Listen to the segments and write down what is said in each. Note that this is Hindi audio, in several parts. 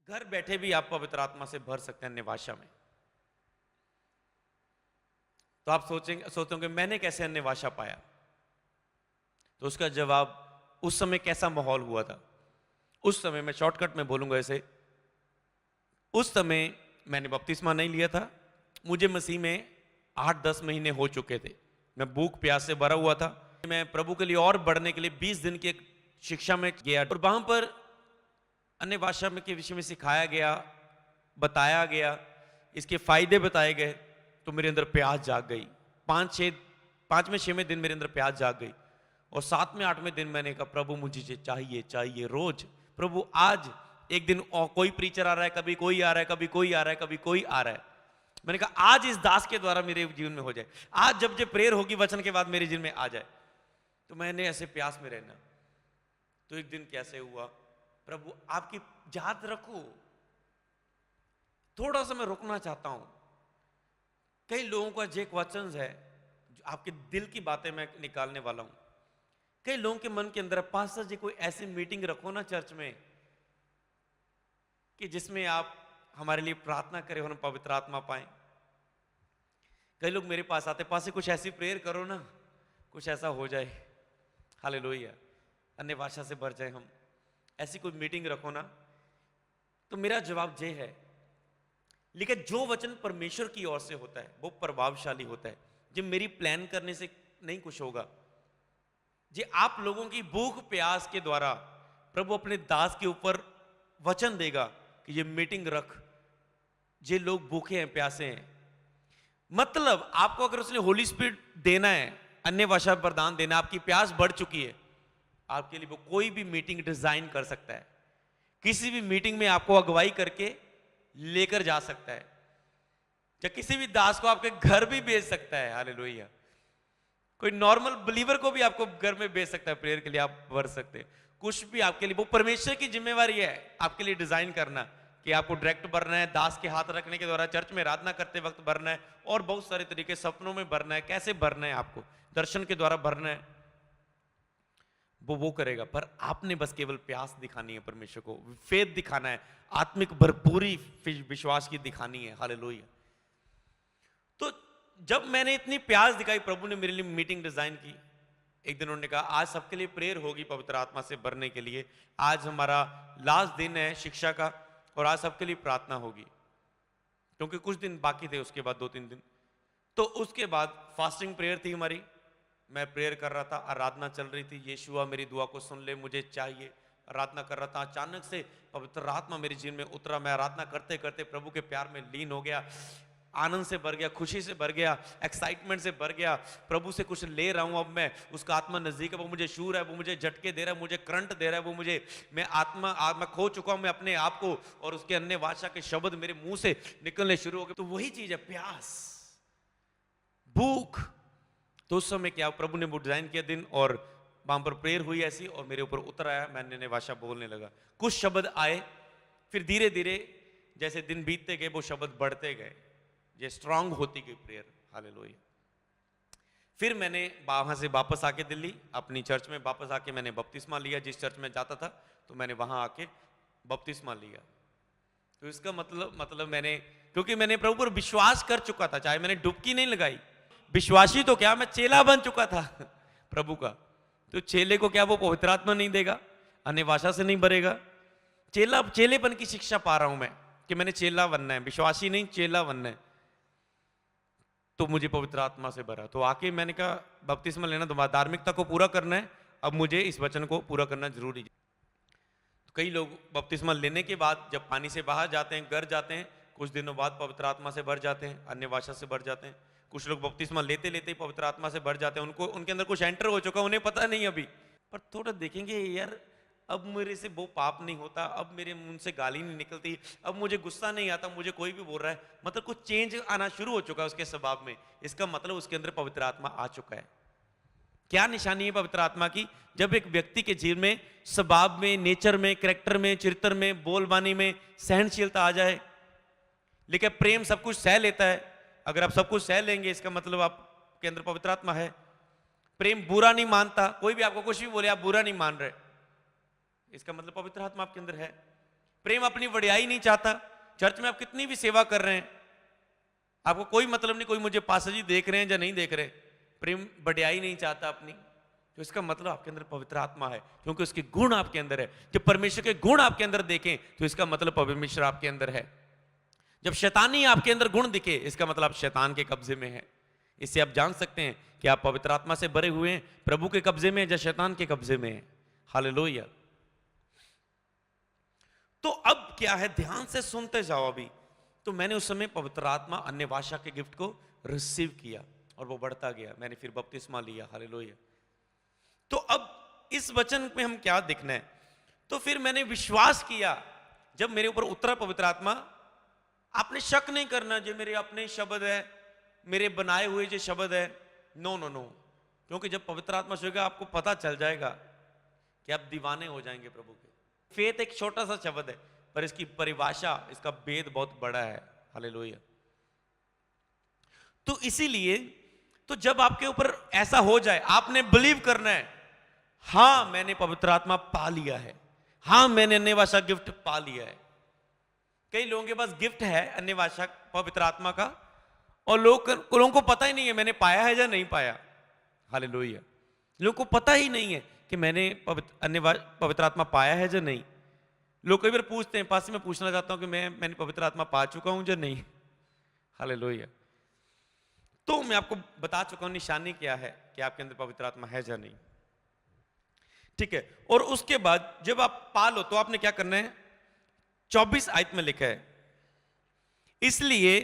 घर बैठे भी आप पवित्र आत्मा से भर सकते हैं अन्य भाषा में। तो आप सोचोगे मैंने कैसे अन्य भाषा पाया? तो उसका जवाब, उस समय कैसा माहौल हुआ था। उस समय मैं शॉर्टकट में बोलूंगा ऐसे, उस समय मैंने बपतिस्मा नहीं लिया था। मुझे मसीह में 8-10 महीने हो चुके थे। मैं भूख प्यास से भरा हुआ था। मैं प्रभु के लिए और बढ़ने के लिए 20 दिन की एक शिक्षा में गया और वहां पर अन्य भाषा में के विषय में सिखाया गया, बताया गया, इसके फायदे बताए गए। तो मेरे अंदर प्यास जाग गई। 5वें 6वें दिन मेरे अंदर प्यास जाग गई और 7वें 8वें दिन मैंने कहा प्रभु मुझे चाहिए चाहिए रोज। प्रभु आज एक दिन और कोई प्रीचर आ रहा है, कभी कोई आ रहा है, कभी कोई आ रहा है, कभी कोई आ रहा है। मैंने कहा आज इस दास के द्वारा मेरे जीवन में हो जाए, आज जब प्रेयर होगी वचन के बाद मेरे जीवन में आ जाए। तो मैंने ऐसे प्यास में रहना। तो एक दिन कैसे हुआ, प्रभु आपकी याद रखो, थोड़ा सा मैं रुकना चाहता हूं। कई लोगों का जो एक वचन है, जो आपके दिल की बातें मैं निकालने वाला हूं। कई लोगों के मन के अंदर, पास्टर जी कोई ऐसी मीटिंग रखो ना चर्च में कि जिसमें आप हमारे लिए प्रार्थना करें और हम पवित्र आत्मा पाएं। कई लोग मेरे पास आते, पास से कुछ ऐसी प्रेयर करो ना, कुछ ऐसा हो जाए, हालेलुया, अन्य भाषा से भर जाए हम, ऐसी कोई मीटिंग रखो ना। तो मेरा जवाब ये है, लेकिन जो वचन परमेश्वर की ओर से होता है वो प्रभावशाली होता है। जो मेरी प्लान करने से नहीं कुछ होगा, जी आप लोगों की भूख प्यास के द्वारा प्रभु अपने दास के ऊपर वचन देगा कि ये मीटिंग रख। ये लोग भूखे हैं, प्यासे हैं। मतलब आपको अगर उसने होली स्पिरिट देना है, अन्य भाषा वरदान देना, आपकी प्यास बढ़ चुकी है, आपके लिए वो कोई भी मीटिंग डिजाइन कर सकता है। किसी भी मीटिंग में आपको अगुवाई करके लेकर जा सकता है, या किसी भी दास को आपके घर भी भेज सकता है, हालेलुया। कोई नॉर्मल बिलीवर को भी आपको घर में भेज सकता है, प्रेयर के लिए आप भर सकते हैं। कुछ भी आपके लिए, वो परमेश्वर की जिम्मेवारी है आपके लिए डिजाइन करना कि आपको डायरेक्ट भरना है, दास के हाथ रखने के द्वारा, चर्च में आराधना करते वक्त भरना है, और बहुत सारे तरीके, सपनों में भरना है, कैसे भरना है, आपको दर्शन के द्वारा भरना है, वो करेगा। पर आपने बस केवल प्यास दिखानी है, परमेश्वर को फेथ दिखाना है, आत्मिक भरपूरी विश्वास की दिखानी है, हालेलुया। तो जब मैंने इतनी प्यास दिखाई, प्रभु ने मेरे लिए मीटिंग डिजाइन की। एक दिन उन्होंने कहा आज सबके लिए प्रेयर होगी पवित्र आत्मा से भरने के लिए, आज हमारा लास्ट दिन है शिक्षा का, और आज सबके लिए प्रार्थना होगी, क्योंकि कुछ दिन बाकी थे उसके बाद 2-3 दिन। तो उसके बाद फास्टिंग प्रेयर थी हमारी, मैं प्रेयर कर रहा था, आराधना चल रही थी, यीशुआ मेरी दुआ को सुन ले, मुझे चाहिए, आराधना कर रहा था। अचानक से पवित्र आत्मा मेरे जीवन में उतरा। मैं आराधना करते करते प्रभु के प्यार में लीन हो गया, आनंद से भर गया, खुशी से भर गया, एक्साइटमेंट से भर गया। प्रभु से कुछ ले रहा हूं, अब मैं उसका आत्मा नजदीक है, वो मुझे छू रहा है, वो मुझे झटके दे रहा है, मुझे करंट दे रहा है, वो मुझे, मैं खो चुका हूं मैं अपने आप को, और उसके अन्य भाषा के शब्द मेरे मुंह से निकलने शुरू हो गए। तो वही चीज है प्यास, भूख। तो उस समय क्या, प्रभु ने वो डिजाइन किया दिन, और वहां पर प्रेयर हुई ऐसी, और मेरे ऊपर उतर आया, मैंने अन्य भाषा बोलने लगा, कुछ शब्द आए, फिर धीरे धीरे जैसे दिन बीतते गए वो शब्द बढ़ते गए, ये स्ट्रांग होती गई प्रेयर, हालेलुया। फिर मैंने वहां से वापस आके दिल्ली अपनी चर्च में वापस आके मैंने बपतिस्मा लिया। जिस चर्च में जाता था तो मैंने वहां आके बपतिस्मा लिया। तो इसका मतलब मैंने, क्योंकि मैंने प्रभु पर विश्वास कर चुका था, चाहे मैंने डुबकी नहीं लगाई, विश्वासी तो क्या, मैं चेला बन चुका था प्रभु का। तो चेले को क्या वो पवित्र आत्मा नहीं देगा, अन्य भाषा से नहीं भरेगा? चेलेपन की शिक्षा पा रहा हूं मैं कि मैंने चेला बनना है, विश्वासी नहीं, चेला बनना है। तो मुझे पवित्र आत्मा से भरा। तो आके मैंने कहा बपतिस्मा लेना, तो धार्मिकता को पूरा करना है, अब मुझे इस वचन को पूरा करना जरूरी है। तो कई लोग बपतिस्मा लेने के बाद जब पानी से बाहर जाते हैं, घर जाते हैं, कुछ दिनों बाद पवित्र आत्मा से भर जाते हैं, अन्य भाषा से भर जाते हैं। कुछ लोग बपतिस्मा लेते लेते ही पवित्र आत्मा से भर जाते हैं, उनको उनके अंदर कुछ एंटर हो चुका, उन्हें पता नहीं अभी। पर थोड़ा देखेंगे यार, अब मेरे से वो पाप नहीं होता, अब मेरे मुंह से गाली नहीं निकलती, अब मुझे गुस्सा नहीं आता, मुझे कोई भी बोल रहा है, मतलब कुछ चेंज आना शुरू हो चुका है उसके स्वभाव में। इसका मतलब उसके अंदर पवित्र आत्मा आ चुका है। क्या निशानी है पवित्र आत्मा की? जब एक व्यक्ति के जीवन में, स्वभाव में, नेचर में, कैरेक्टर में, चरित्र में, बोलबानी में सहनशीलता आ जाए। लेकिन प्रेम सब कुछ सह लेता है। अगर आप सब कुछ सह लेंगे, इसका मतलब आपके अंदर पवित्र आत्मा है। प्रेम बुरा नहीं मानता, कोई भी आपको कुछ भी बोले आप बुरा नहीं मान रहे, इसका मतलब पवित्र आत्मा आपके अंदर है। प्रेम अपनी वडियाई नहीं चाहता। चर्च में आप कितनी भी सेवा कर रहे हैं, आपको कोई मतलब नहीं, कोई मुझे पास्टर जी देख रहे हैं या नहीं देख रहे, प्रेम वडियाई नहीं चाहता अपनी, तो इसका मतलब आपके अंदर पवित्र आत्मा है, क्योंकि उसके गुण आपके अंदर है। जब परमेश्वर के गुण आपके अंदर देखें तो इसका मतलब परमेश्वर आपके अंदर है। जब शैतानी आपके अंदर गुण दिखे, इसका मतलब आप शैतान के कब्जे में है। इससे आप जान सकते हैं कि आप पवित्र आत्मा से भरे हुए हैं, प्रभु के कब्जे में या शैतान के कब्जे में है। हालेलुया। तो अब क्या है, ध्यान से सुनते जाओ। अभी तो मैंने उस समय पवित्र आत्मा अन्य भाषा के गिफ्ट को रिसीव किया और वो बढ़ता गया। मैंने फिर बपतिस्मा लिया। हालेलुया। तो अब इस वचन में हम क्या देखना है, तो फिर मैंने विश्वास किया जब मेरे ऊपर उतरा पवित्र आत्मा। आपने शक नहीं करना जो मेरे अपने शब्द है, मेरे बनाए हुए जो शब्द है, नो नो नो, क्योंकि जब पवित्र आत्मा सोएगा आपको पता चल जाएगा कि आप दीवाने हो जाएंगे प्रभु के। फेथ एक छोटा सा शब्द है, पर इसकी परिभाषा, इसका भेद बहुत बड़ा है। हालेलुया। तो इसीलिए तो जब आपके ऊपर ऐसा हो जाए, आपने बिलीव करना है, हां मैंने पवित्र आत्मा पा लिया है, हां मैंने अन्य भाषा गिफ्ट पा लिया है। कई लोगों के पास गिफ्ट है अन्य भाषा पवित्र आत्मा का, और लोगों को पता ही नहीं है मैंने पाया है या नहीं पाया। हालेलुया। लोगों को पता ही नहीं है कि मैंने पवित्र आत्मा पाया है या नहीं। लोग कई बार पूछते हैं, पास में पूछना चाहता हूं कि मैंने पवित्र आत्मा पा चुका हूं या नहीं। हालेलुया। तो मैं आपको बता चुका हूं निशानी क्या है कि आपके अंदर पवित्र आत्मा है या नहीं। ठीक है। और उसके बाद जब आप पा लो तो आपने क्या करना है, 24 आयत में लिखा है, इसलिए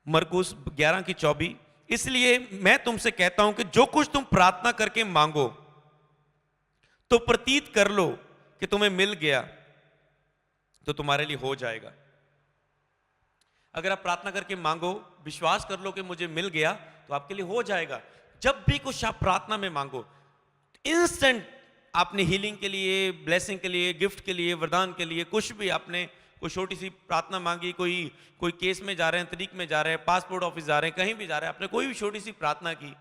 मरकुस 11:24, इसलिए मैं तुमसे कहता हूं कि जो कुछ तुम प्रार्थना करके मांगो तो प्रतीत कर लो कि तुम्हें मिल गया तो तुम्हारे लिए हो जाएगा। अगर आप प्रार्थना करके मांगो, विश्वास कर लो कि मुझे मिल गया तो आपके लिए हो जाएगा। जब भी कुछ आप प्रार्थना में मांगो, इंस्टेंट आपने हीलिंग के लिए, ब्लेसिंग के लिए, गिफ्ट के लिए, वरदान के लिए, कुछ भी आपने कोई छोटी सी प्रार्थना मांगी, कोई केस में जा रहे हैं, तरीक में जा रहे हैं, पासपोर्ट ऑफिस जा रहे हैं, कहीं भी जा रहे हैं, आपने कोई भी छोटी सी प्रार्थना की,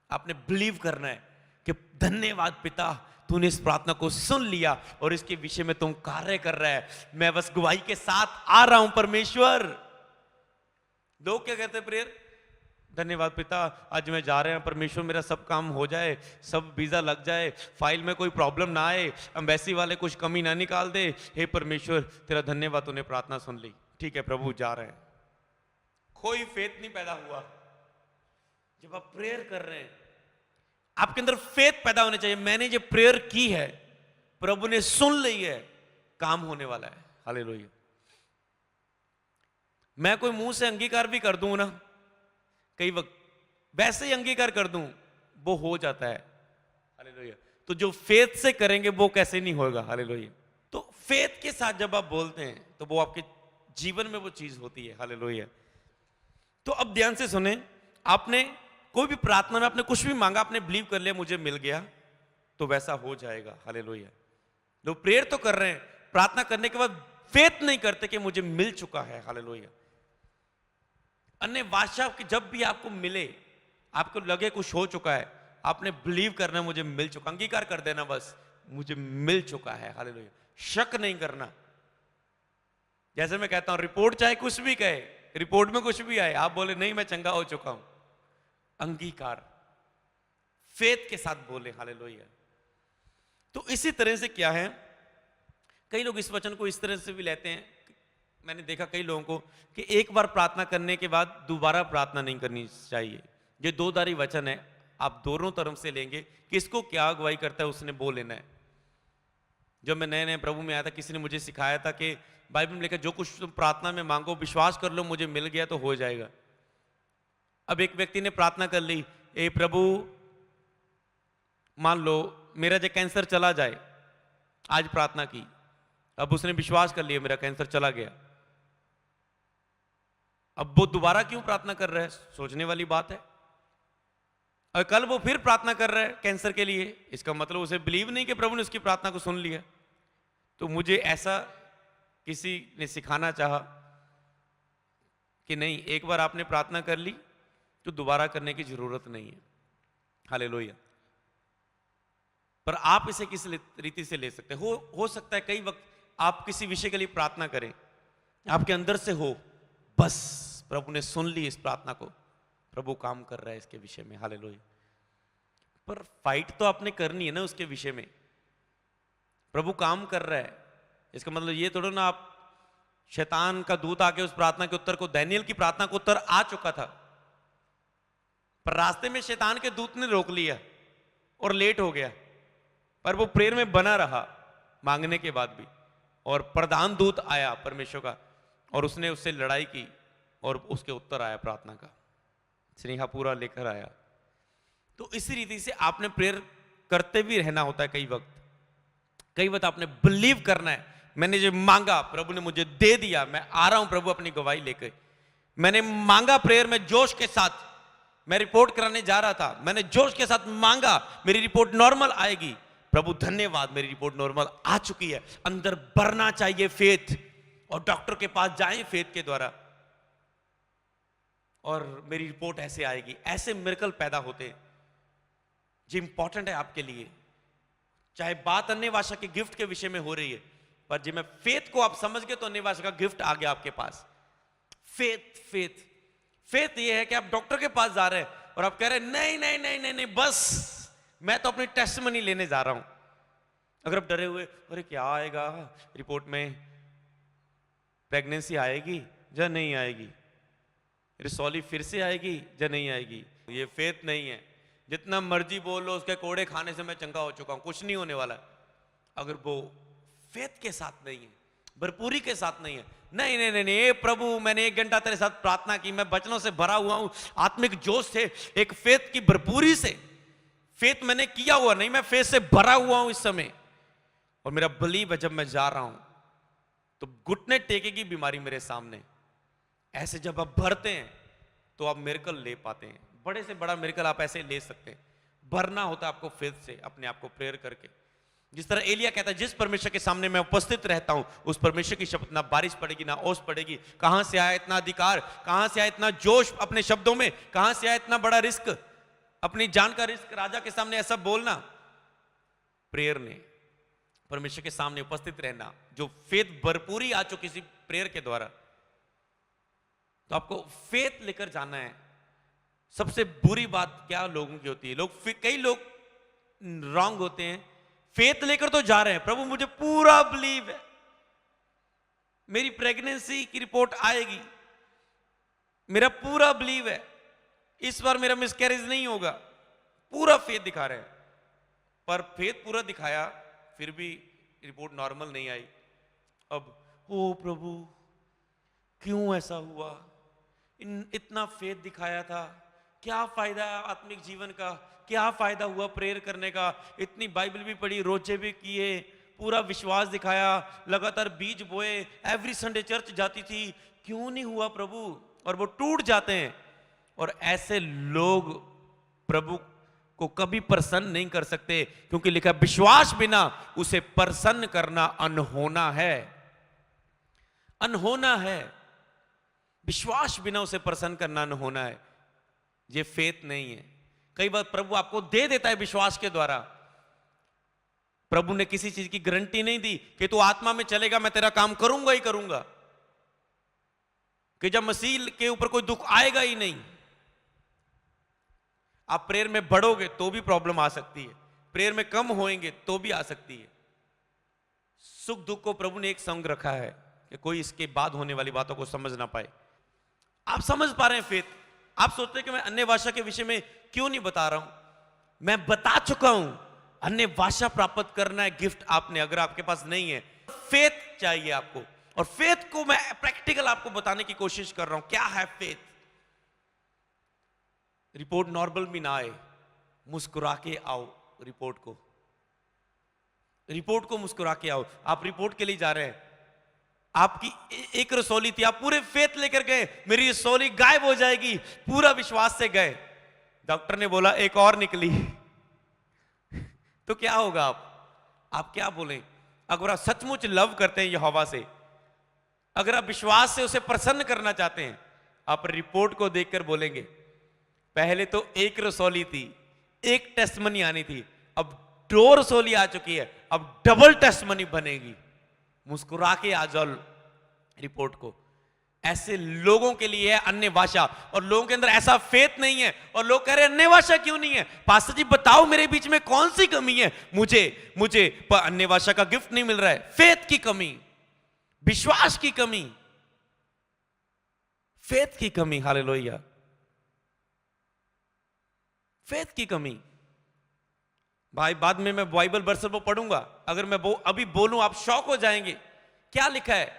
आपने बिलीव करना है कि धन्यवाद पिता, तूने इस प्रार्थना को सुन लिया और इसके विषय में तुम कार्य कर रहा है। मैं बस गवाही के साथ आ रहा हूं परमेश्वर। लोग क्या कहते हैं प्रेयर, धन्यवाद पिता, आज मैं जा रहे हैं परमेश्वर, मेरा सब काम हो जाए, सब वीजा लग जाए, फाइल में कोई प्रॉब्लम ना आए, एम्बेसी वाले कुछ कमी ना निकाल दे, हे परमेश्वर तेरा धन्यवाद, तूने प्रार्थना सुन ली। ठीक है प्रभु, जा रहे हैं। कोई फेथ नहीं पैदा हुआ। जब आप प्रेयर कर रहे हैं, आपके अंदर फेथ पैदा होने चाहिए। मैंने जो प्रेयर की है, प्रभु ने सुन ली है, काम होने वाला है। हालेलुया। मैं कोई मुंह से अंगीकार भी कर दूं ना, कई वक्त वैसे ही अंगीकार कर दूं, वो हो जाता है। हालेलुया। तो जो फेथ से करेंगे वो कैसे नहीं होगा। हालेलुया। तो फेथ के साथ जब आप बोलते हैं तो वो आपके जीवन में वो चीज होती है। हालेलुया। तो अब ध्यान से सुने, आपने कोई भी प्रार्थना में आपने कुछ भी मांगा, आपने बिलीव कर लिया मुझे मिल गया, तो वैसा हो जाएगा। हालेलुया। लोग प्रेयर तो कर रहे हैं, प्रार्थना करने के बाद फेथ नहीं करते कि मुझे मिल चुका है। हालेलुया। अन्य भाषा की जब भी आपको मिले, आपको लगे कुछ हो चुका है, आपने बिलीव करना मुझे मिल चुका, अंगीकार कर देना बस मुझे मिल चुका है। हालेलुया। शक नहीं करना। जैसे मैं कहता हूं, रिपोर्ट चाहे कुछ भी कहे, रिपोर्ट में कुछ भी आए, आप बोले नहीं मैं चंगा हो चुका हूं, अंगीकार फेथ के साथ बोले। हालेलुया। तो इसी तरह से क्या है, कई लोग इस वचन को इस तरह से भी लेते हैं, मैंने देखा कई लोगों को कि एक बार प्रार्थना करने के बाद दोबारा प्रार्थना नहीं करनी चाहिए। ये दो धारी वचन है, आप दोनों तरफ से लेंगे, किसको क्या अगुवाई करता है उसने वो लेना है। जब मैं नए नए प्रभु में आया था, किसी ने मुझे सिखाया था कि बाइबल में लिखा जो कुछ तुम प्रार्थना में मांगो, विश्वास कर लो मुझे मिल गया तो हो जाएगा। अब एक व्यक्ति ने प्रार्थना कर ली, ए प्रभु मान लो मेरा जो कैंसर चला जाए, आज प्रार्थना की, अब उसने विश्वास कर लिया मेरा कैंसर चला गया, अब वो दोबारा क्यों प्रार्थना कर रहा है, सोचने वाली बात है। और कल वो फिर प्रार्थना कर रहा है कैंसर के लिए, इसका मतलब उसे बिलीव नहीं कि प्रभु ने उसकी प्रार्थना को सुन लिया। तो मुझे ऐसा किसी ने सिखाना चाहा कि नहीं, एक बार आपने प्रार्थना कर ली तो दोबारा करने की जरूरत नहीं है। हालेलुया। पर आप इसे किस रीति से ले सकते हो सकता है कई वक्त आप किसी विषय के लिए प्रार्थना करें, आपके अंदर से हो, बस प्रभु ने सुन ली इस प्रार्थना को, प्रभु काम कर रहा है इसके विषय में, हालेलुया। पर फाइट तो आपने करनी है ना उसके विषय में, प्रभु काम कर रहा है, इसका मतलब ये थोड़ा ना आप शैतान का दूत आके उस प्रार्थना के उत्तर को, दानियेल की प्रार्थना का उत्तर आ चुका था, पर रास्ते में शैतान के दूत ने रोक लिया और लेट हो गया, पर वो प्रेयर में बना रहा मांगने के बाद भी, और प्रधान दूत आया परमेश्वर का और उसने उससे लड़ाई की और उसके उत्तर आया प्रार्थना का, स्नेहा पूरा लेकर आया। तो इसी रीति से आपने प्रेयर करते भी रहना होता है। कई वक्त आपने बिलीव करना है, मैंने जो मांगा प्रभु ने मुझे दे दिया, मैं आ रहा हूं प्रभु अपनी गवाही लेकर। मैंने मांगा प्रेयर में जोश के साथ, मैं रिपोर्ट कराने जा रहा था, मैंने जोश के साथ मांगा मेरी रिपोर्ट नॉर्मल आएगी, प्रभु धन्यवाद मेरी रिपोर्ट नॉर्मल आ चुकी है। अंदर बढ़ना चाहिए फेथ, और डॉक्टर के पास जाएं फेथ के द्वारा और मेरी रिपोर्ट ऐसे आएगी। ऐसे मिरेकल पैदा होते हैं जो इंपॉर्टेंट है आपके लिए, चाहे बात अन्य भाषा के गिफ्ट के विषय में हो रही है, पर जब मैं फेथ को आप समझ गए तो अन्य भाषा का गिफ्ट आ गया आपके पास। फेथ फेथ फेथ ये है कि आप डॉक्टर के पास जा रहे हैं और आप कह रहे हैं नहीं नहीं नहीं नहीं नहीं, बस मैं तो अपनी टेस्टमनी लेने जा रहा हूं। अगर आप डरे हुए, अरे क्या आएगा रिपोर्ट में, प्रेगनेंसी आएगी या नहीं आएगी, रिसोली फिर से आएगी या नहीं आएगी, ये फेथ नहीं है। जितना मर्जी बोल लो, उसके कोड़े खाने से मैं चंगा हो चुका हूं, कुछ नहीं होने वाला। अगर वो फेथ के साथ नहीं है, भरपूरी के साथ नहीं है, नहीं नहीं नहीं नहीं प्रभु मैंने 1 घंटा तेरे साथ प्रार्थना की, मैं वचनों से भरा हुआ हूं, आत्मिक जोश से, एक फेथ की भरपूरी से, फेथ मैंने किया हुआ नहीं, मैं फेथ से भरा हुआ हूं इस समय, और मेरा बिलीव है जब मैं जा रहा हूं तो घुटने टेकेगी बीमारी मेरे सामने। ऐसे जब आप भरते हैं तो आप मिरेकल ले पाते हैं, बड़े से बड़ा मिरेकल आप ऐसे ले सकते हैं। भरना होता है आपको फेथ से, अपने आप को प्रेयर करके। जिस तरह एलिया कहता है, जिस परमेश्वर के सामने मैं उपस्थित रहता हूं उस परमेश्वर की शपथ, ना बारिश पड़ेगी ना ओस पड़ेगी। कहां से आया इतना अधिकार, कहां से आया इतना जोश अपने शब्दों में, कहां से आया इतना बड़ा रिस्क, अपनी जान का रिस्क राजा के सामने ऐसा बोलना। प्रेयर ने, परमेश्वर के सामने उपस्थित रहना, जो फेथ भरपूरी आ चुकी किसी प्रेयर के द्वारा, तो आपको फेथ लेकर जाना है। सबसे बुरी बात क्या लोगों की होती है, कई लोग रॉन्ग होते हैं, फेथ लेकर तो जा रहे हैं, प्रभु मुझे पूरा बिलीव है मेरी प्रेगनेंसी की रिपोर्ट आएगी, मेरा पूरा बिलीव है इस बार मेरा मिसकैरेज नहीं होगा, पूरा फेथ दिखा रहे हैं। पर फेथ पूरा दिखाया फिर भी रिपोर्ट नॉर्मल नहीं आई। अब ओ प्रभु क्यों ऐसा हुआ, इतना फेथ दिखाया था, क्या फायदा आत्मिक जीवन का, क्या फायदा हुआ प्रेयर करने का, इतनी बाइबल भी पढ़ी, रोजे भी किए, पूरा विश्वास दिखाया, लगातार बीज बोए, एवरी संडे चर्च जाती थी, क्यों नहीं हुआ प्रभु। और वो टूट जाते हैं। और ऐसे लोग प्रभु को कभी प्रसन्न नहीं कर सकते, क्योंकि लिखा विश्वास बिना उसे प्रसन्न करना अनहोना है, अनहोना है। विश्वास बिना उसे प्रसन्न करना अनहोना है। ये फेथ नहीं है। कई बार प्रभु आपको दे देता है विश्वास के द्वारा, प्रभु ने किसी चीज की गारंटी नहीं दी कि तू आत्मा में चलेगा मैं तेरा काम करूंगा ही करूंगा, कि जब मसीह के ऊपर कोई दुख आएगा ही नहीं। आप प्रेयर में बढ़ोगे तो भी प्रॉब्लम आ सकती है, प्रेयर में कम होएंगे तो भी आ सकती है। सुख दुख को प्रभु ने एक संग रखा है कि कोई इसके बाद होने वाली बातों को समझ ना पाए। आप समझ पा रहे हैं फेथ? आप सोचते हैं कि मैं अन्य भाषा के विषय में क्यों नहीं बता रहा हूं, मैं बता चुका हूं। अन्य भाषा प्राप्त करना है गिफ्ट आपने, अगर आपके पास नहीं है फेथ चाहिए आपको, और फेथ को मैं प्रैक्टिकल आपको बताने की कोशिश कर रहा हूं। क्या है फेथ? रिपोर्ट नॉर्मल भी ना आए, मुस्कुरा के आओ रिपोर्ट को मुस्कुरा के आओ। आप रिपोर्ट के लिए जा रहे हैं, आपकी एक रसौली थी, आप पूरे फेथ लेकर गए, मेरी रसौली गायब हो जाएगी, पूरा विश्वास से गए, डॉक्टर ने बोला एक और निकली तो क्या होगा? आप क्या बोलें? अगर आप सचमुच लव करते हैं यहोवा से, अगर आप विश्वास से उसे प्रसन्न करना चाहते हैं, आप रिपोर्ट को देखकर बोलेंगे पहले तो एक रसौली थी, एक टेस्टमनी आनी थी, अब 2 रसौली आ चुकी है, अब डबल टेस्टमनी बनेगी। मुस्कुरा के आ जाओ रिपोर्ट को। ऐसे लोगों के लिए है अन्य भाषा, और लोगों के अंदर ऐसा फेथ नहीं है, और लोग कह रहे हैं अन्य भाषा क्यों नहीं है? पास्टर जी बताओ मेरे बीच में कौन सी कमी है? मुझे पर अन्य भाषा का गिफ्ट नहीं मिल रहा है। फेथ की कमी, विश्वास की कमी, फेथ की कमी। हालेलुया, फेथ की कमी। भाई बाद में मैं बाइबल वर्स वो पढ़ूंगा, अगर मैं अभी बोलूं आप शॉक हो जाएंगे। क्या लिखा है?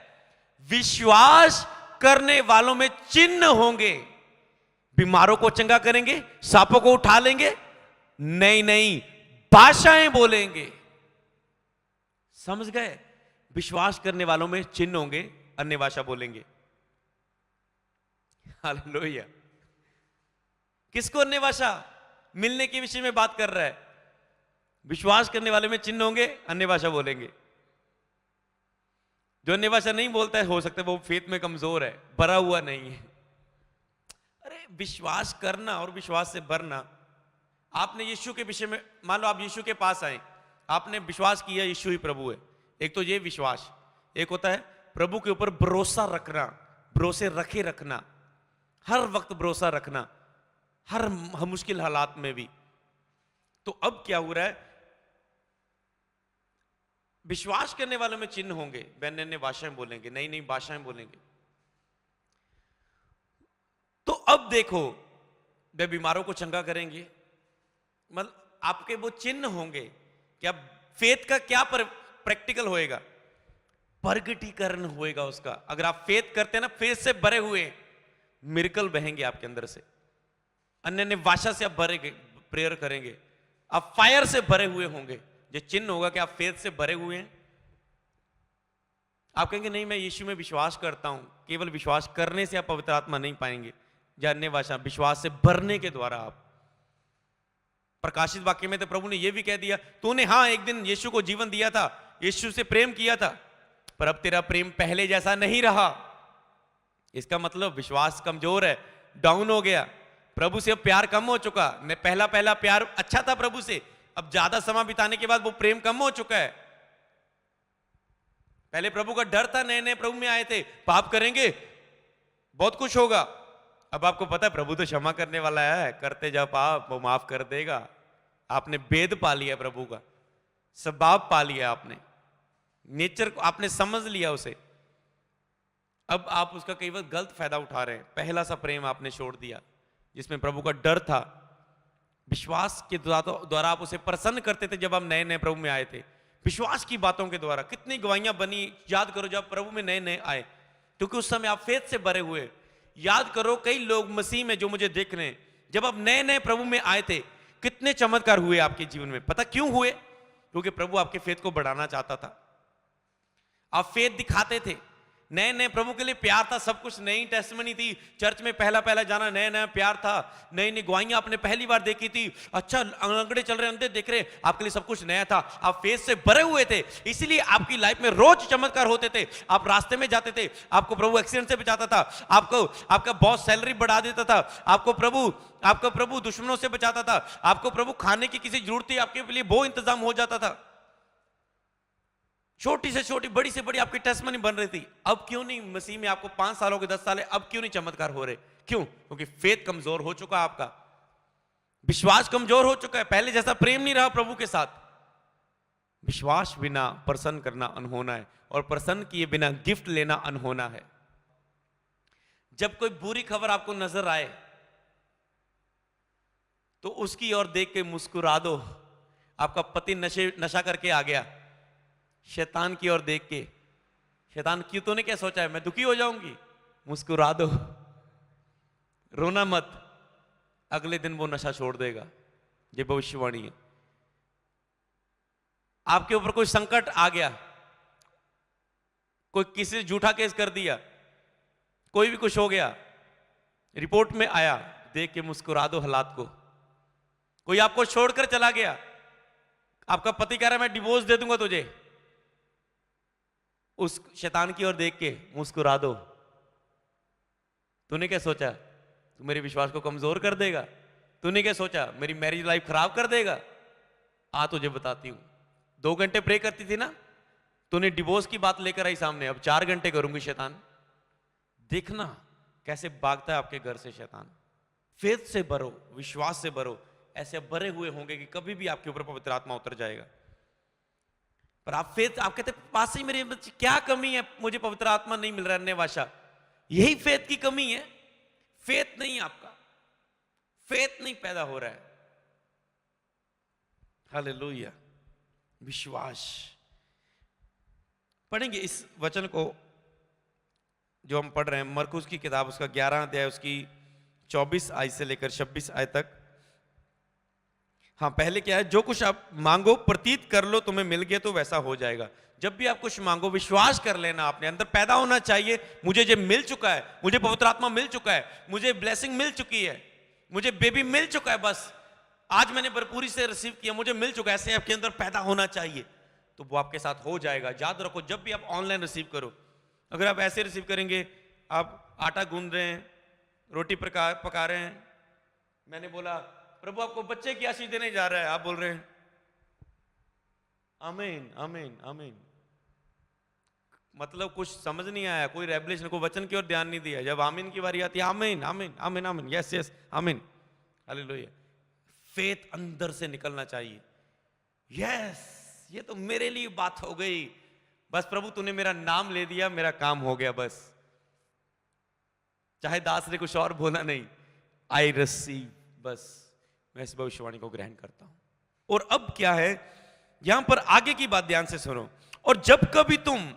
विश्वास करने वालों में चिन्ह होंगे, बीमारों को चंगा करेंगे, सांपों को उठा लेंगे, नई नई भाषाएं बोलेंगे। समझ गए? विश्वास करने वालों में चिन्ह होंगे, अन्य भाषा बोलेंगे। हालेलुया। किसको अन्य भाषा? मिलने के विषय में बात कर रहा है। विश्वास करने वाले में चिन्ह होंगे, अन्य भाषा बोलेंगे। जो अन्य भाषा नहीं बोलता है, हो सकता है वो फेथ में कमजोर है, भरा हुआ नहीं है। अरे विश्वास करना और विश्वास से भरना। आपने यीशु के विषय में, मान लो आप यीशु के पास आए, आपने विश्वास किया यीशु ही प्रभु है। एक तो ये विश्वास, एक होता है प्रभु के ऊपर भरोसा रखना, भरोसे रखे रखना, हर वक्त भरोसा रखना, हर मुश्किल हालात में भी। तो अब क्या हो रहा है? विश्वास करने वालों में चिन्ह होंगे, वे नई नई भाषाएं बोलेंगे, नई नई भाषाएं बोलेंगे। तो अब देखो, वे बीमारों को चंगा करेंगे, मतलब आपके वो चिन्ह होंगे। क्या फेथ का क्या प्रैक्टिकल होएगा? प्रगटीकरण होएगा उसका। अगर आप फेथ करते हैं ना, फेथ से भरे हुए मिरेकल बहेंगे आपके अंदर से। अन्य अन्य भाषा से आप भरेंगे, प्रेयर करेंगे, आप फायर से भरे हुए होंगे। जो चिन्ह होगा कि आप फेथ से भरे हुए हैं। आप कहेंगे नहीं मैं यीशु में विश्वास करता हूं। केवल विश्वास करने से आप पवित्र आत्मा नहीं पाएंगे, या अन्य भाषा, विश्वास से भरने के द्वारा आप। प्रकाशित वाक्य में तो प्रभु ने यह भी कह दिया, तूने हाँ एक दिन यीशु को जीवन दिया था, यीशु से प्रेम किया था, पर अब तेरा प्रेम पहले जैसा नहीं रहा। इसका मतलब विश्वास कमजोर है, डाउन हो गया। प्रभु से अब प्यार कम हो चुका। पहला प्यार अच्छा था प्रभु से, अब ज्यादा समय बिताने के बाद वो प्रेम कम हो चुका है। पहले प्रभु का डर था, नए नए प्रभु में आए थे, पाप करेंगे बहुत कुछ होगा। अब आपको पता है प्रभु तो क्षमा करने वाला है, करते जाओ पाप वो माफ कर देगा। आपने वेद पा लिया प्रभु का, स्वभाव पा लिया, आपने नेचर को आपने समझ लिया उसे। अब आप उसका कई बार गलत फायदा उठा रहे हैं। पहला सा प्रेम आपने छोड़ दिया जिसमें प्रभु का डर था। विश्वास के द्वारा आप उसे प्रसन्न करते थे। जब आप नए नए प्रभु में आए थे, विश्वास की बातों के द्वारा कितनी गवाहियां बनी। याद करो जब प्रभु में नए नए आए, क्योंकि उस समय आप फेथ से भरे हुए। याद करो कई लोग मसीह में जो मुझे देख रहे हैं, जब आप नए नए प्रभु में आए थे, कितने चमत्कार हुए आपके जीवन में। पता क्यों हुए? क्योंकि प्रभु आपके फेथ को बढ़ाना चाहता था। आप फेथ दिखाते थे। नए नए प्रभु के लिए प्यार था, सब कुछ नई टेस्टमनी थी। चर्च में पहला जाना, नया नया प्यार था, नई नई गवाहियां आपने पहली बार देखी थी। अच्छा अंगड़े चल रहे, अंधे देख रहे, आपके लिए सब कुछ नया था। आप फेथ से भरे हुए थे, इसीलिए आपकी लाइफ में रोज चमत्कार होते थे। आप रास्ते में जाते थे, आपको प्रभु एक्सीडेंट से बचाता था, आपको आपका बॉस सैलरी बढ़ा देता था, आपका प्रभु दुश्मनों से बचाता था, आपको प्रभु खाने की किसी जरूरत थी आपके लिए वो इंतजाम हो जाता था। छोटी से छोटी, बड़ी से बड़ी आपकी टेस्टमनी बन रही थी। अब क्यों नहीं? मसीह में आपको 5 साल हो गए, 10 साल है, अब क्यों नहीं चमत्कार हो रहे? क्यों? क्योंकि फेथ कमजोर हो चुका, आपका विश्वास कमजोर हो चुका है। पहले जैसा प्रेम नहीं रहा प्रभु के साथ। विश्वास बिना प्रसन्न करना अनहोना है, और प्रसन्न किए बिना गिफ्ट लेना अनहोना है। जब कोई बुरी खबर आपको नजर आए तो उसकी ओर देख के मुस्कुरा दो। आपका पति नशा करके आ गया, शैतान की ओर देख के, शैतान क्यों, तूने क्या सोचा है मैं दुखी हो जाऊंगी? मुस्कुरा दो, रोना मत, अगले दिन वो नशा छोड़ देगा। ये भविष्यवाणी है। आपके ऊपर कोई संकट आ गया, कोई किसी ने झूठा केस कर दिया, कोई भी कुछ हो गया, रिपोर्ट में आया, देख के मुस्कुरा दो हालात को। कोई आपको छोड़कर चला गया, आपका पति कह रहा है मैं डिवोर्स दे दूंगा तुझे, उस शैतान की ओर देख के मुस्कुरा दो। तूने क्या सोचा तू मेरे विश्वास को कमजोर कर देगा? तूने क्या सोचा मेरी मैरिज लाइफ खराब कर देगा? आ तुझे बताती हूं। 2 घंटे प्रे करती थी ना, तूने डिवोर्स की बात लेकर आई सामने, अब 4 घंटे करूंगी शैतान। देखना कैसे भागता है आपके घर से शैतान। फेथ से भरो, विश्वास से भरो, ऐसे भरे हुए होंगे कि कभी भी आपके ऊपर पवित्र आत्मा उतर जाएगा। पर आप फेथ, आप कहते पास ही मेरे बच्चे क्या कमी है, मुझे पवित्र आत्मा नहीं मिल रहा है, अन्य भाषा, यही फेथ की कमी है। फेथ नहीं, आपका फेथ नहीं पैदा हो रहा है। हालेलुया। विश्वास। पढ़ेंगे इस वचन को जो हम पढ़ रहे हैं, मरकुस की किताब, उसका 11 अध्याय, उसकी 24 आयत से लेकर 26 आयत तक। हाँ, पहले क्या है, जो कुछ आप मांगो प्रतीत कर लो, तुम्हें मिल गया तो वैसा हो जाएगा। जब भी आप कुछ मांगो विश्वास कर लेना, अपने अंदर पैदा होना चाहिए, मुझे ये मिल चुका है, मुझे पवित्र आत्मा मिल चुका है, मुझे ब्लेसिंग मिल चुकी है, मुझे बेबी मिल चुका है, बस आज मैंने भरपूरी से रिसीव किया, मुझे मिल चुका है, ऐसे आपके अंदर पैदा होना चाहिए, तो वो आपके साथ हो जाएगा। याद रखो, जब भी आप ऑनलाइन रिसीव करो, अगर आप ऐसे रिसीव करेंगे, आप आटा गूंद रहे हैं, रोटी पका रहे हैं, मैंने बोला प्रभु आपको बच्चे की आशीष देने जा रहा है, आप बोल रहे हैं आमीन आमीन आमीन, मतलब कुछ समझ नहीं आया, कोई रेवलेशन, कोई वचन की ओर ध्यान नहीं दिया। जब आमीन की बारी आती है, आमीन आमीन आमीन आमीन, यस यस आमीन, हालेलुया। फेथ अंदर से निकलना चाहिए। यस, ये तो मेरे लिए बात हो गई, बस प्रभु तूने मेरा नाम ले दिया, मेरा काम हो गया, बस चाहे दास ने कुछ और बोला नहीं, आई रिसीव, बस मैं इस भविष्यवाणी को ग्रहण करता हूं। और अब क्या है, यहां पर आगे की बात ध्यान से सुनो। और जब कभी तुम,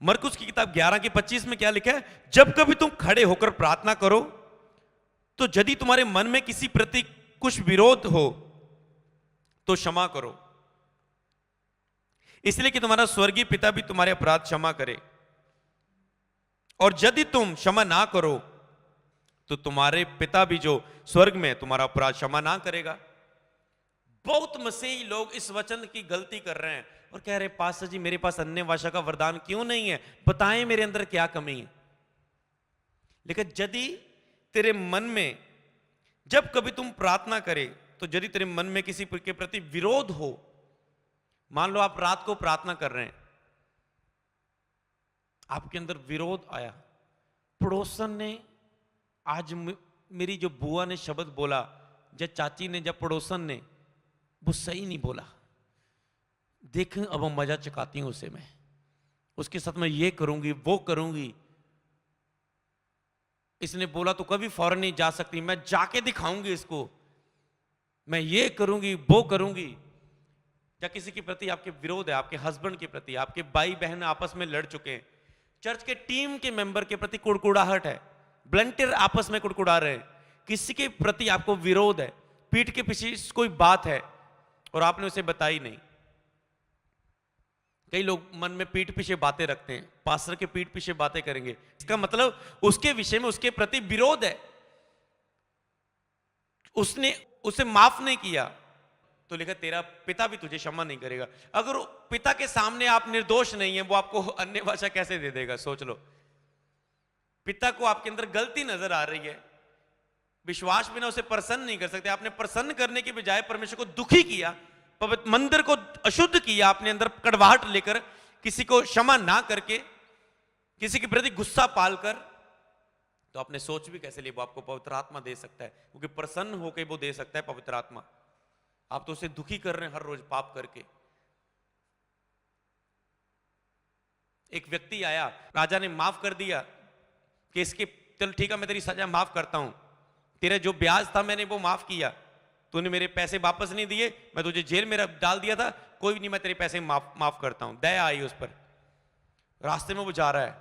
मरकुस की किताब 11 के 25 में क्या लिखा है, जब कभी तुम खड़े होकर प्रार्थना करो तो यदि तुम्हारे मन में किसी प्रति कुछ विरोध हो तो क्षमा करो, इसलिए कि तुम्हारा स्वर्गीय पिता भी तुम्हारे अपराध क्षमा करे। और यदि तुम क्षमा ना करो तो तुम्हारे पिता भी जो स्वर्ग में तुम्हारा अपराध क्षमा ना करेगा। बहुत मसीही लोग इस वचन की गलती कर रहे हैं और कह रहे पास्टर जी मेरे पास अन्य भाषा का वरदान क्यों नहीं है, बताएं मेरे अंदर क्या कमी है। लेकिन यदि तेरे मन में, जब कभी तुम प्रार्थना करे तो यदि तेरे मन में किसी के प्रति विरोध हो, मान लो आप रात को प्रार्थना कर रहे हैं, आपके अंदर विरोध आया, पड़ोसन ने आज मेरी जो बुआ ने शब्द बोला, या चाची ने, या पड़ोसन ने, वो सही नहीं बोला, देख अब मजा चकाती हूं उसे, मैं उसके साथ मैं ये करूंगी वो करूंगी, इसने बोला तो कभी फौरन नहीं जा सकती, मैं जाके दिखाऊंगी इसको, मैं ये करूंगी वो करूंगी। या किसी के प्रति आपके विरोध है, आपके हस्बैंड के प्रति, आपके भाई बहन आपस में लड़ चुके हैं, चर्च के टीम के मेंबर के प्रति कुड़कुड़ाहट है, ब्लंटर आपस में कुड़कुड़ा रहे हैं, किसी के प्रति आपको विरोध है, पीठ के पीछे कोई बात है और आपने उसे बताई नहीं। कई लोग मन में पीठ पीछे बातें रखते हैं, पास्टर के पीठ पीछे बातें करेंगे, इसका मतलब उसके विषय में उसके प्रति विरोध है, उसने उसे माफ नहीं किया, तो लिखा तेरा पिता भी तुझे क्षमा नहीं करेगा। अगर पिता के सामने आप निर्दोष नहीं है, वो आपको अन्य भाषा कैसे दे देगा, सोच लो। पिता को आपके अंदर गलती नजर आ रही है, विश्वास बिना उसे प्रसन्न नहीं कर सकते, आपने प्रसन्न करने के बजाय परमेश्वर को दुखी किया, पवित्र मंदिर को अशुद्ध किया, अपने अंदर कड़वाहट लेकर, किसी को क्षमा ना करके, किसी के प्रति गुस्सा पालकर, तो आपने सोच भी कैसे लिए वो आपको पवित्र आत्मा दे सकता है, क्योंकि प्रसन्न होकर वो दे सकता है पवित्र आत्मा। आप तो उसे दुखी कर रहे हैं हर रोज पाप करके। एक व्यक्ति आया, राजा ने माफ कर दिया कि इसके, चल ठीक है मैं तेरी सजा माफ करता हूं, तेरा जो ब्याज था मैंने वो माफ किया, तूने मेरे पैसे वापस नहीं दिए, मैं तुझे जेल में डाल दिया था, कोई नहीं, मैं तेरे पैसे माफ करता हूं। दया आई उस पर। रास्ते में वो जा रहा है,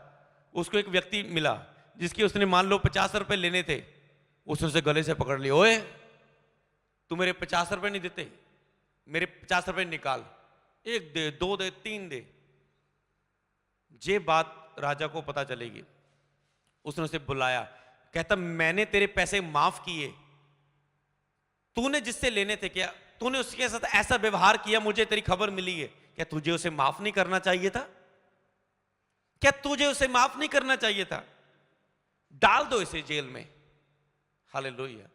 उसको एक व्यक्ति मिला जिसकी उसने मान लो 50 रुपए लेने थे, उसने उसे गले से पकड़ लिया, ओए तू मेरे 50 रुपए नहीं देते, मेरे 50 रुपए निकाल, 1 दे 2 दे 3 दे। ये बात राजा को पता चलेगी, उसने उसे बुलाया, कहता मैंने तेरे पैसे माफ किए, तूने जिससे लेने थे, क्या तूने उसके साथ ऐसा व्यवहार किया, मुझे तेरी खबर मिली है, क्या तुझे उसे माफ नहीं करना चाहिए था? क्या तुझे उसे माफ नहीं करना चाहिए था? डाल दो इसे जेल में। हालेलुया।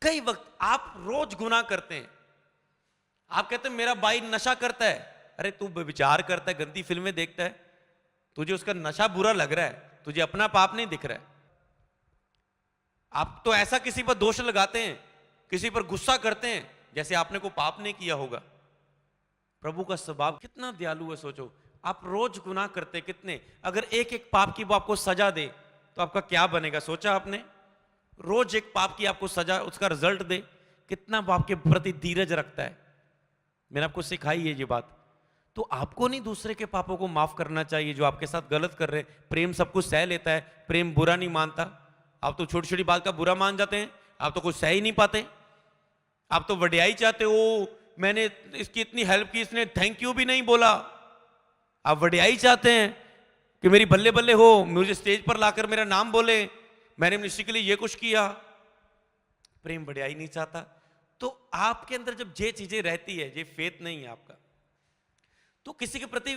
कई वक्त आप रोज गुनाह करते हैं, आप कहते हैं मेरा भाई नशा करता है, अरे तू विचार करता है, गंदी फिल्में देखता है, तुझे उसका नशा बुरा लग रहा है, तुझे अपना पाप नहीं दिख रहा है। आप तो ऐसा किसी पर दोष लगाते हैं, किसी पर गुस्सा करते हैं जैसे आपने को पाप नहीं किया होगा। प्रभु का स्वभाव कितना दयालु है, सोचो। आप रोज गुनाह करते कितने, अगर एक एक पाप की वो आपको सजा दे तो आपका क्या बनेगा, सोचा आपने? रोज एक पाप की आपको सजा, उसका रिजल्ट दे, कितना वो आपके प्रति धीरज रखता है। मैंने आपको सिखाई है ये बात। तो आपको नहीं दूसरे के पापों को माफ करना चाहिए जो आपके साथ गलत कर रहे हैं। प्रेम सब कुछ सह लेता है, प्रेम बुरा नहीं मानता। आप तो छोटी छोटी बात का बुरा मान जाते हैं, आप तो कुछ सह ही नहीं पाते, आप तो वडियाई चाहते हो। मैंने इसकी इतनी हेल्प की, इसने थैंक यू भी नहीं बोला। आप वडियाई चाहते हैं कि मेरी बल्ले बल्ले हो, मुझे स्टेज पर लाकर मेरा नाम बोले, मैंने मिनिस्ट्री के लिए ये कुछ किया। प्रेम वडियाई नहीं चाहता। तो आपके अंदर जब ये चीजें रहती है, ये फेथ नहीं है आपका। तो किसी के प्रति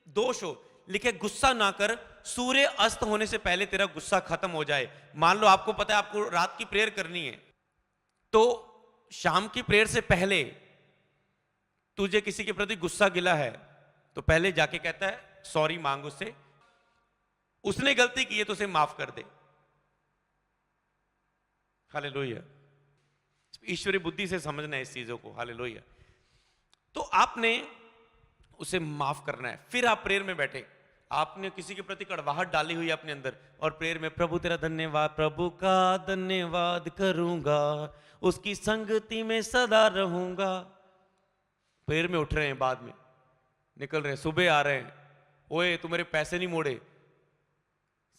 दोष हो, लिखे गुस्सा ना कर, सूर्य अस्त होने से पहले तेरा गुस्सा खत्म हो जाए। मान लो आपको पता है आपको रात की प्रेयर करनी है, तो शाम की प्रेयर से पहले तुझे किसी के प्रति गुस्सा गिला है तो पहले जाके कहता है सॉरी मांग उससे, उसने गलती की है तो उसे माफ कर दे। हालेलुया। ईश्वरी बुद्धि से समझना है इस चीजों को। हालेलुया। तो आपने उसे माफ करना है। फिर आप प्रेयर में बैठे, आपने किसी के प्रति कड़वाहट डाली हुई है अपने अंदर, और प्रेयर में प्रभु तेरा धन्यवाद, प्रभु का धन्यवाद करूंगा, उसकी संगति में सदा रहूंगा। प्रेयर में उठ रहे हैं, बाद में निकल रहे हैं, सुबह आ रहे हैं, ओए तू मेरे पैसे नहीं मोड़े,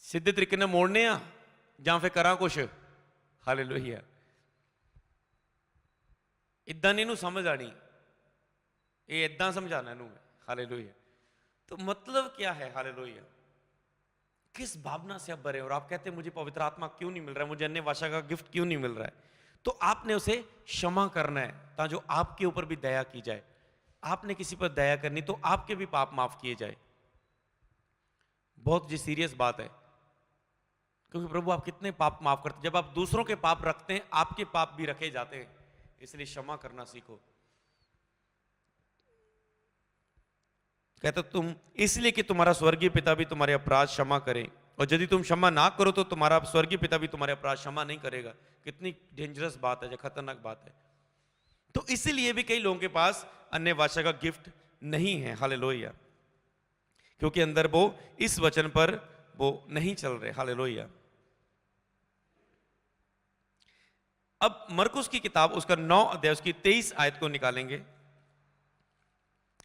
सीधे तरीके ने मोड़ने आ ਜਾਂ फिर करा कुछ। हालेलुया। इदा नहीं ਇਹਨੂੰ समझ आनी, ये इदा समझाना ਇਹਨੂੰ। हालेलुया। तो मतलब क्या है? हालेलुया। किस भावना से आप भरे, और आप कहते हैं मुझे पवित्र आत्मा क्यों नहीं मिल रहा है, मुझे अन्य भाषा का गिफ्ट क्यों नहीं मिल रहा है? तो आपने उसे क्षमा करना है ताकि जो आपके ऊपर भी दया की जाए। आपने किसी पर दया करनी तो आपके भी पाप माफ किए जाए। बहुत जी सीरियस बात है, क्योंकि प्रभु आप कितने पाप माफ करते हैं। जब आप दूसरों के पाप रखते हैं, आपके पाप भी रखे जाते हैं। इसलिए क्षमा करना सीखो। कहते तुम इसलिए कि तुम्हारा स्वर्गीय पिता भी तुम्हारे अपराध क्षमा करे, और यदि तुम क्षमा ना करो तो तुम्हारा स्वर्गीय पिता भी तुम्हारे अपराध क्षमा नहीं करेगा। कितनी डेंजरस बात है, खतरनाक बात है। तो इसीलिए भी कई लोगों के पास अन्य भाषा का गिफ्ट नहीं है। हालेलुया। क्योंकि अंदर वो इस वचन पर वो नहीं चल रहे। हालेलुया। अब मरकुस की किताब उसका 9 अध्याय उसकी 23 आयत को निकालेंगे।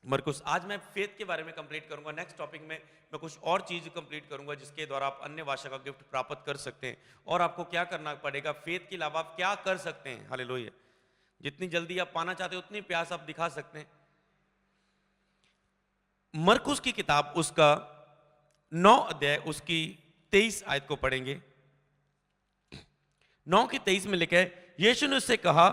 मरकुस, आज मैं फेथ के बारे में कंप्लीट करूंगा। नेक्स्ट टॉपिक में मैं कुछ और चीज कंप्लीट करूंगा जिसके द्वारा आप अन्य भाषा का गिफ्ट प्राप्त कर सकते हैं, और आपको क्या करना पड़ेगा, फेथ के अलावा आप क्या कर सकते हैं। हालेलुया। जितनी जल्दी आप पाना चाहते हो उतनी प्यास आप दिखा सकते हैं। मरकुस की किताब उसका 9 अध्याय उसकी 23 आयत को पढ़ेंगे। 9 की 23 में लिखा है, यीशु ने उससे कहा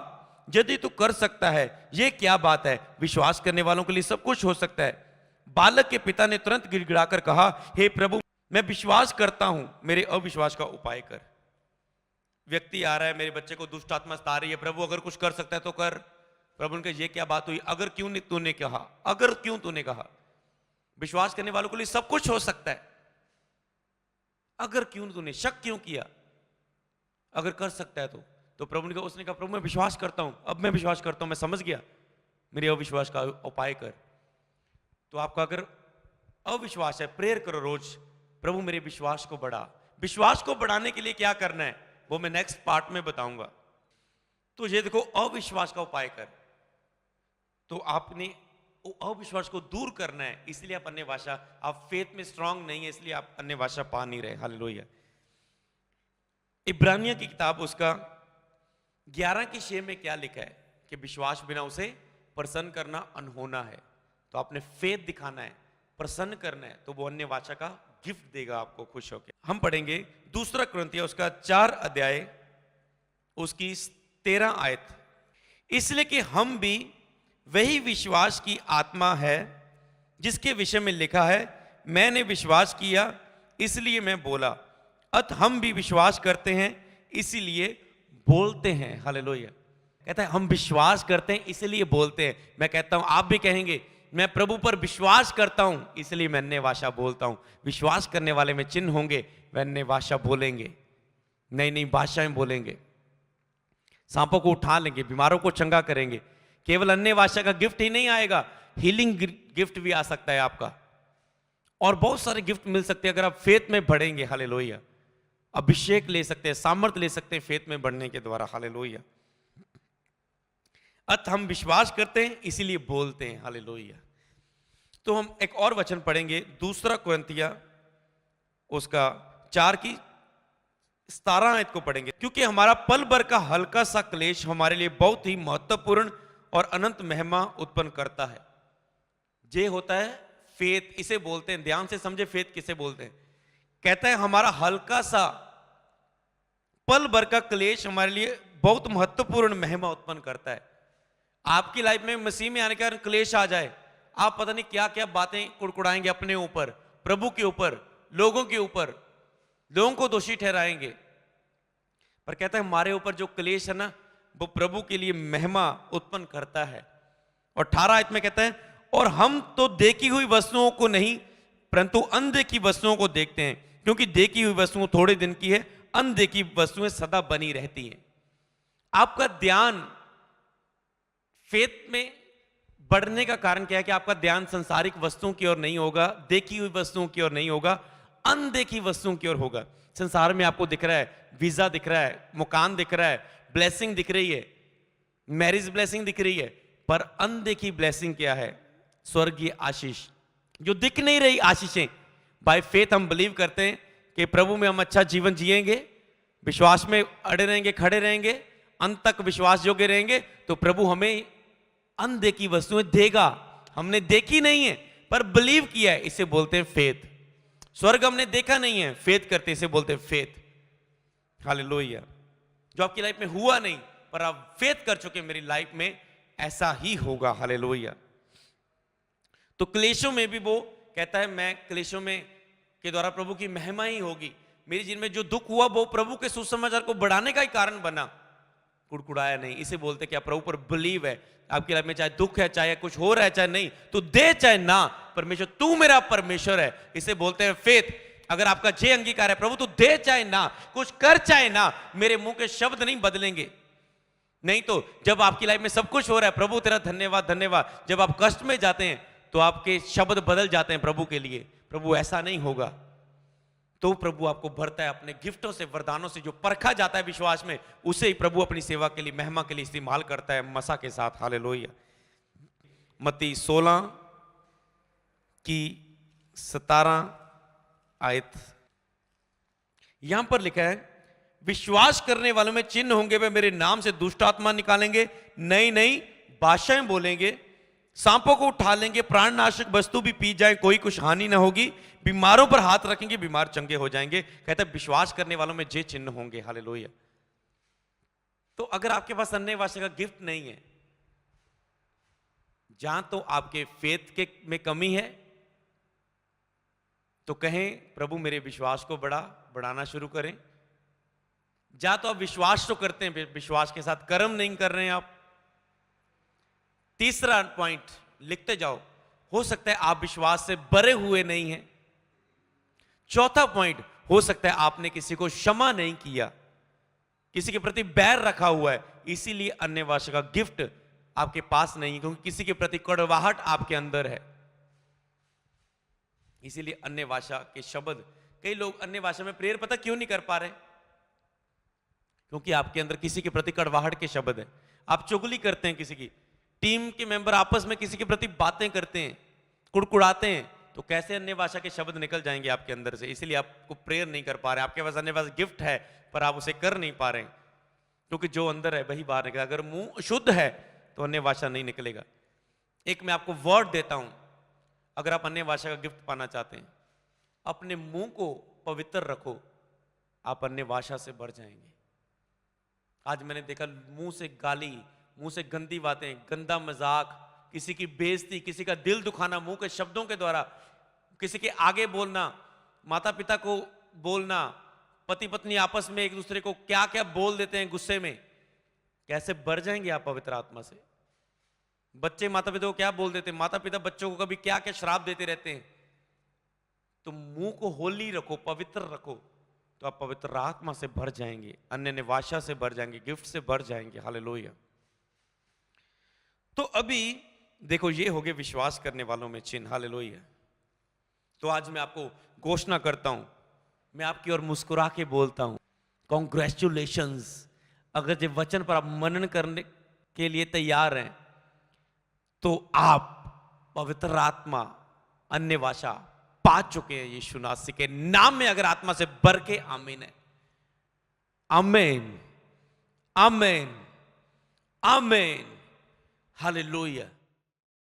यदि तू कर सकता है, ये क्या बात है, विश्वास करने वालों के लिए सब कुछ हो सकता है। बालक के पिता ने तुरंत गिड़गिड़ाकर कहा, हे प्रभु मैं विश्वास करता हूं, मेरे अविश्वास का उपाय कर। व्यक्ति आ रहा है, मेरे बच्चे को दुष्ट आत्मा सता रही है, प्रभु अगर कुछ कर सकता है तो कर। प्रभु ने कहा ये क्या बात हुई, अगर क्यों नहीं तूने कहा, अगर क्यों तूने कहा। विश्वास करने वालों के लिए सब कुछ हो सकता है, अगर क्यों तूने शक क्यों किया, अगर कर सकता है तो प्रभु ने कहा, उसने कहा प्रभु मैं विश्वास करता हूं, अब मैं विश्वास करता हूं, मैं समझ गया, मेरे अविश्वास का उपाय कर। तो आपका अगर अविश्वास है, प्रेयर करो रोज, प्रभु मेरे विश्वास को बढ़ा। विश्वास को बढ़ाने के लिए क्या करना है वो मैं नेक्स्ट पार्ट में बताऊंगा। तो ये देखो, अविश्वास का उपाय कर, तो आपने अविश्वास को दूर करना है। इसलिए आप अन्य भाषा, आप फेथ में स्ट्रांग नहीं है, इसलिए आप अन्य भाषा पा नहीं रहे। हालेलुया। इब्रानिया की किताब उसका 11 की 6 में क्या लिखा है कि विश्वास बिना उसे प्रसन्न करना अनहोना है। तो आपने फेथ दिखाना है, प्रसन्न करना है, तो वो अन्य भाषा का गिफ्ट देगा आपको खुश होकर। हम पढ़ेंगे दूसरा कुरिन्थियों उसका 4 अध्याय उसकी 13 आयत। इसलिए कि हम भी वही विश्वास की आत्मा है जिसके विषय में लिखा है, मैंने विश्वास किया इसलिए मैं बोला, अत हम भी विश्वास करते हैं इसीलिए बोलते हैं। हालेलुया। कहता है हम विश्वास करते हैं इसलिए बोलते हैं। मैं कहता हूं आप भी कहेंगे मैं प्रभु पर विश्वास करता हूं इसलिए मैं अन्य भाषा बोलता हूं। विश्वास करने वाले में चिन्ह होंगे, वह अन्य भाषा बोलेंगे, नई नई भाषाएं बोलेंगे, सांपों को उठा लेंगे, बीमारों को चंगा करेंगे। केवल अन्य भाषा का गिफ्ट ही नहीं आएगा, हीलिंग गिफ्ट भी आ सकता है आपका, और बहुत सारे गिफ्ट मिल सकते हैं अगर आप फेथ में बढ़ेंगे। हालेलुया। अभिषेक ले सकते हैं, सामर्थ ले सकते हैं फेथ में बढ़ने के द्वारा। हालेलुया। अतः हम विश्वास करते हैं इसीलिए बोलते हैं। हालेलुया। तो हम एक और वचन पढ़ेंगे, दूसरा कुरिन्थिया उसका 4 की 17 आयत को पढ़ेंगे। क्योंकि हमारा पल भर का हल्का सा क्लेश हमारे लिए बहुत ही महत्वपूर्ण और अनंत महिमा उत्पन्न करता है। ये होता है फेथ, इसे बोलते हैं, ध्यान से समझे फेथ किसे बोलते हैं। कहता है हमारा हल्का सा पल भर का क्लेश हमारे लिए बहुत महत्वपूर्ण महिमा उत्पन्न करता है। आपकी लाइफ में मसीह में आने के कारण क्लेश आ जाए, आप पता नहीं क्या क्या बातें कुड़कुड़ाएंगे अपने ऊपर, प्रभु के ऊपर, लोगों के ऊपर, लोगों को दोषी ठहराएंगे। पर कहता है हमारे ऊपर जो क्लेश है ना, वो प्रभु के लिए महिमा उत्पन्न करता है। और 18 आयत में कहता है, और हम तो देखी हुई वस्तुओं को नहीं परंतु अनदेखी वस्तुओं को देखते हैं, क्योंकि देखी हुई वस्तुएं थोड़े दिन की है, अनदेखी वस्तुएं सदा बनी रहती हैं। आपका ध्यान फेथ में बढ़ने का कारण क्या है कि आपका ध्यान संसारिक वस्तुओं की ओर नहीं होगा, देखी हुई वस्तुओं की ओर नहीं होगा, अनदेखी वस्तुओं की ओर होगा। संसार में आपको दिख रहा है, वीजा दिख रहा है, मकान दिख रहा है, ब्लेसिंग दिख रही है, मैरिज ब्लेसिंग दिख रही है, पर अनदेखी ब्लेसिंग क्या है? स्वर्गीय आशीष, जो दिख नहीं रही आशीषें। बाय फेथ हम बिलीव करते हैं कि प्रभु में हम अच्छा जीवन जिएंगे, विश्वास में अड़े रहेंगे, खड़े रहेंगे, अंत तक विश्वास योग्य रहेंगे, तो प्रभु हमें अनदेखी वस्तुएं देगा। हमने देखी नहीं है पर बिलीव किया है, इसे बोलते हैं फेथ। स्वर्ग हमने देखा नहीं है, फेथ करते, इसे बोलते हैं फेथ। हालेलुया। जो आपकी लाइफ में हुआ नहीं पर आप फेथ कर चुके, मेरी लाइफ में ऐसा ही होगा। हालेलुया। तो क्लेशों में भी वो कहता है मैं क्लेशों में के द्वारा प्रभु की महिमा ही होगी। मेरे जीवन में जो दुख हुआ वो प्रभु के सुसमाचार को बढ़ाने का ही कारण बना, कुड़कुड़ाया नहीं। इसे बोलते क्या? प्रभु पर बिलीव है। आपकी लाइफ में चाहे दुख है, चाहे कुछ हो रहा है, चाहे नहीं, तो दे चाहे ना, परमेश्वर तू मेरा परमेश्वर है, इसे बोलते हैं फेथ। अगर आपका जे अंगीकार है, प्रभु तू दे चाहे ना, कुछ कर चाहे ना, मेरे मुंह के शब्द नहीं बदलेंगे। नहीं तो जब आपकी लाइफ में सब कुछ हो रहा है, प्रभु तेरा धन्यवाद धन्यवाद, जब आप कष्ट में जाते हैं तो आपके शब्द बदल जाते हैं प्रभु के लिए। प्रभु ऐसा नहीं होगा। तो प्रभु आपको भरता है अपने गिफ्टों से, वरदानों से, जो परखा जाता है विश्वास में, उसे ही प्रभु अपनी सेवा के लिए, महिमा के लिए इस्तेमाल करता है मसा के साथ। हालेलुया। मत्ती 16 की 17 आयत यहां पर लिखा है, विश्वास करने वालों में चिन्ह होंगे, वे मेरे नाम से दुष्ट आत्मा निकालेंगे, नई नई भाषाएं बोलेंगे, सांपों को उठा लेंगे, प्राणनाशक वस्तु भी पी जाए, कोई कुछ हानि ना होगी, बीमारों पर हाथ रखेंगे, बीमार चंगे हो जाएंगे। कहता है विश्वास करने वालों में जे चिन्ह होंगे। हालेलुया। तो अगर आपके पास अन्य भाषा का गिफ्ट नहीं है, जहां तो आपके फेथ के में कमी है, तो कहें प्रभु मेरे विश्वास को बढ़ाना शुरू करें। जहां तो आप विश्वास तो करते हैं, विश्वास के साथ कर्म नहीं कर रहे हैं आप। तीसरा पॉइंट लिखते जाओ, हो सकता है आप विश्वास से भरे हुए नहीं हैं। चौथा पॉइंट, हो सकता है आपने किसी को क्षमा नहीं किया, किसी के प्रति बैर रखा हुआ है, इसीलिए अन्य भाषा का गिफ्ट आपके पास नहीं है, क्योंकि किसी के प्रति कड़वाहट आपके अंदर है, इसीलिए अन्य भाषा के शब्द। कई लोग अन्य भाषा में प्रेयर पता क्यों नहीं कर पा रहे? क्योंकि आपके अंदर किसी के प्रति कड़वाहट के शब्द है। आप चुगली करते हैं, किसी की टीम के मेंबर आपस में किसी के प्रति बातें करते हैं, कुड़कुड़ाते हैं, तो कैसे अन्य भाषा के शब्द निकल जाएंगे आपके अंदर से? इसलिए आपको प्रेयर नहीं कर पा रहे। आपके पास अन्य भाषा गिफ्ट है पर आप उसे कर नहीं पा रहे, क्योंकि जो अंदर है वही बाहर निकलेगा। अगर मुंह शुद्ध है तो अन्य भाषा नहीं निकलेगा। एक मैं आपको वर्ड देता हूं, अगर आप अन्य भाषा का गिफ्ट पाना चाहते हैं, अपने मुंह को पवित्र रखो, आप अन्य भाषा से भर जाएंगे। आज मैंने देखा मुंह से गाली, मुंह से गंदी बातें, गंदा मजाक, किसी की बेइज्जती, किसी का दिल दुखाना मुंह के शब्दों के द्वारा, किसी के आगे बोलना, माता पिता को बोलना, पति पत्नी आपस में एक दूसरे को क्या क्या बोल देते हैं गुस्से में। कैसे भर जाएंगे आप पवित्र आत्मा से? बच्चे माता पिता को क्या बोल देते, माता पिता बच्चों को कभी क्या क्या श्राप देते रहते हैं। तो मुंह को होली रखो, पवित्र रखो, तो आप पवित्र आत्मा से भर जाएंगे, अन्य निवासा से भर जाएंगे, गिफ्ट से भर जाएंगे। हालेलुया। तो अभी देखो, ये हो गए विश्वास करने वालों में चिन्ह। हालेलुया। तो आज मैं आपको घोषणा करता हूं, मैं आपकी ओर मुस्कुरा के बोलता हूं, कॉन्ग्रेचुलेशंस। अगर जब वचन पर आप मनन करने के लिए तैयार हैं, तो आप पवित्र आत्मा, अन्य भाषा पा चुके हैं यीशु नासरी के नाम में। अगर आत्मा से भर के आमीन है। आमीन, आमीन, आमीन। हालेलुया।